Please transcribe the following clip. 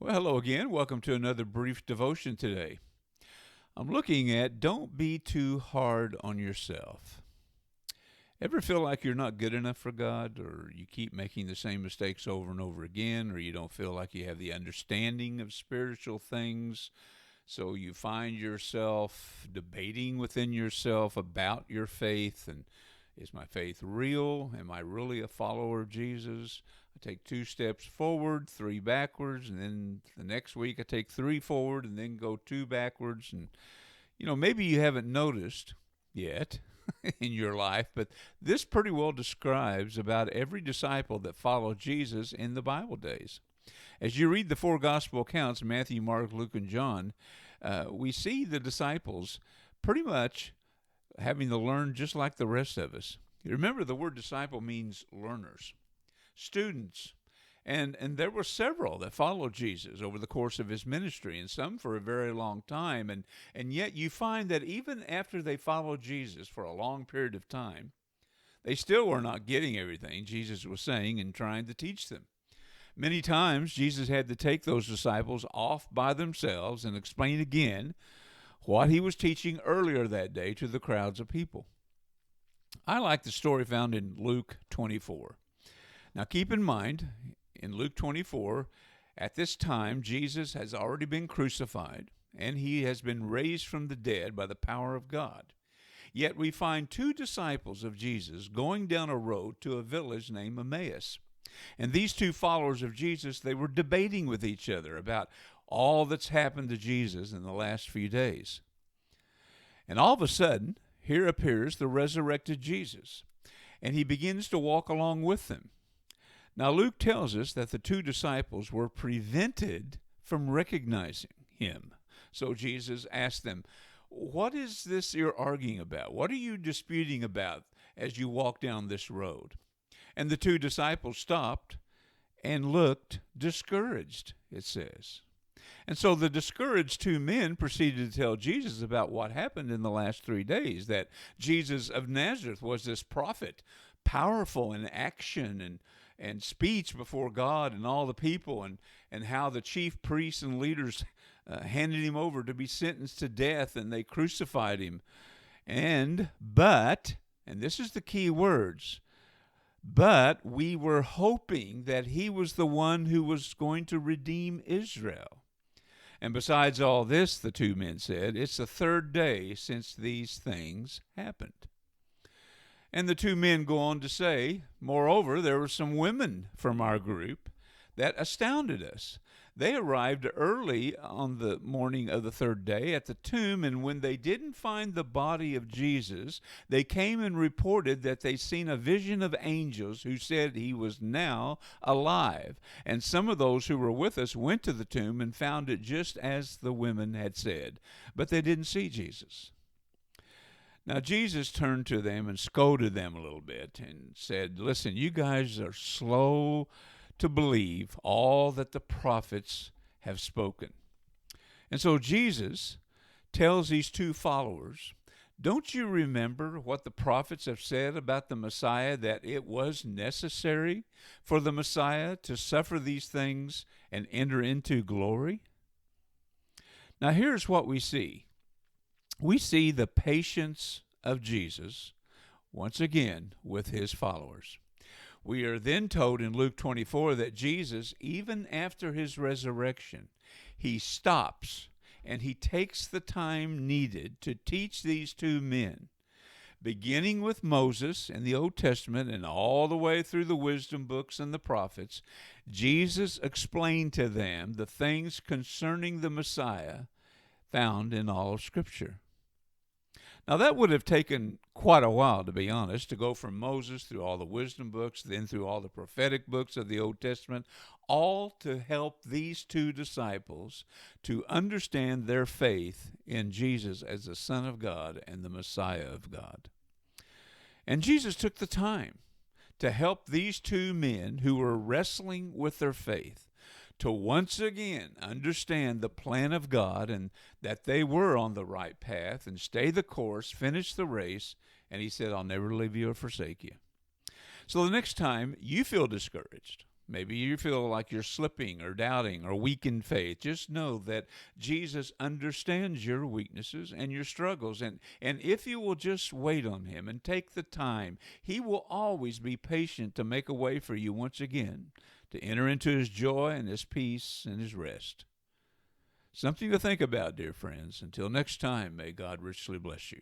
Well, hello again. Welcome to another brief devotion today. I'm looking at don't be too hard on yourself. Ever feel like you're not good enough for God, or you keep making the same mistakes over and over again, or you don't feel like you have the understanding of spiritual things? So you find yourself debating within yourself about your faith and is my faith real? Am I really a follower of Jesus? I take two steps forward, three backwards, and then the next week I take three forward and then go two backwards. And, maybe you haven't noticed yet in your life, but this pretty well describes about every disciple that followed Jesus in the Bible days. As you read the four gospel accounts, Matthew, Mark, Luke, and John, we see the disciples pretty much having to learn just like the rest of us. Remember, the word disciple means learners, students. And there were several that followed Jesus over the course of his ministry, and some for a very long time. And yet you find that even after they followed Jesus for a long period of time, they still were not getting everything Jesus was saying and trying to teach them. Many times, Jesus had to take those disciples off by themselves and explain again what he was teaching earlier that day to the crowds of people. I like the story found in Luke 24. Now, keep in mind, in Luke 24, at this time, Jesus has already been crucified, and he has been raised from the dead by the power of God. Yet we find two disciples of Jesus going down a road to a village named Emmaus. And these two followers of Jesus, they were debating with each other about all that's happened to Jesus in the last few days. And all of a sudden, here appears the resurrected Jesus, and he begins to walk along with them. Now, Luke tells us that the two disciples were prevented from recognizing him. So Jesus asked them, "What is this you're arguing about? What are you disputing about as you walk down this road?" And the two disciples stopped and looked discouraged, it says. And so the discouraged two men proceeded to tell Jesus about what happened in the last 3 days, that Jesus of Nazareth was this prophet, powerful in action and speech before God and all the people, and how the chief priests and leaders handed him over to be sentenced to death, and they crucified him. But, and this is the key words, but we were hoping that he was the one who was going to redeem Israel. And besides all this, the two men said, it's the third day since these things happened. And the two men go on to say, moreover, there were some women from our group that astounded us. They arrived early on the morning of the third day at the tomb, and when they didn't find the body of Jesus, they came and reported that they'd seen a vision of angels who said he was now alive. And some of those who were with us went to the tomb and found it just as the women had said, but they didn't see Jesus. Now, Jesus turned to them and scolded them a little bit and said, listen, you guys are slow to believe all that the prophets have spoken. And so Jesus tells these two followers, don't you remember what the prophets have said about the Messiah, that it was necessary for the Messiah to suffer these things and enter into glory? Now, here's what we see. We see the patience of Jesus, once again, with his followers. We are then told in Luke 24 that Jesus, even after his resurrection, he stops and he takes the time needed to teach these two men, beginning with Moses in the Old Testament and all the way through the wisdom books and the prophets. Jesus explained to them the things concerning the Messiah found in all of Scripture. Now, that would have taken quite a while, to be honest, to go from Moses through all the wisdom books, then through all the prophetic books of the Old Testament, all to help these two disciples to understand their faith in Jesus as the Son of God and the Messiah of God. And Jesus took the time to help these two men who were wrestling with their faith to once again understand the plan of God and that they were on the right path and stay the course, finish the race, and he said, I'll never leave you or forsake you. So the next time you feel discouraged, Maybe you feel like you're slipping or doubting or weak in faith. Just know that Jesus understands your weaknesses and your struggles. And if you will just wait on him and take the time, he will always be patient to make a way for you once again to enter into his joy and his peace and his rest. Something to think about, dear friends. Until next time, may God richly bless you.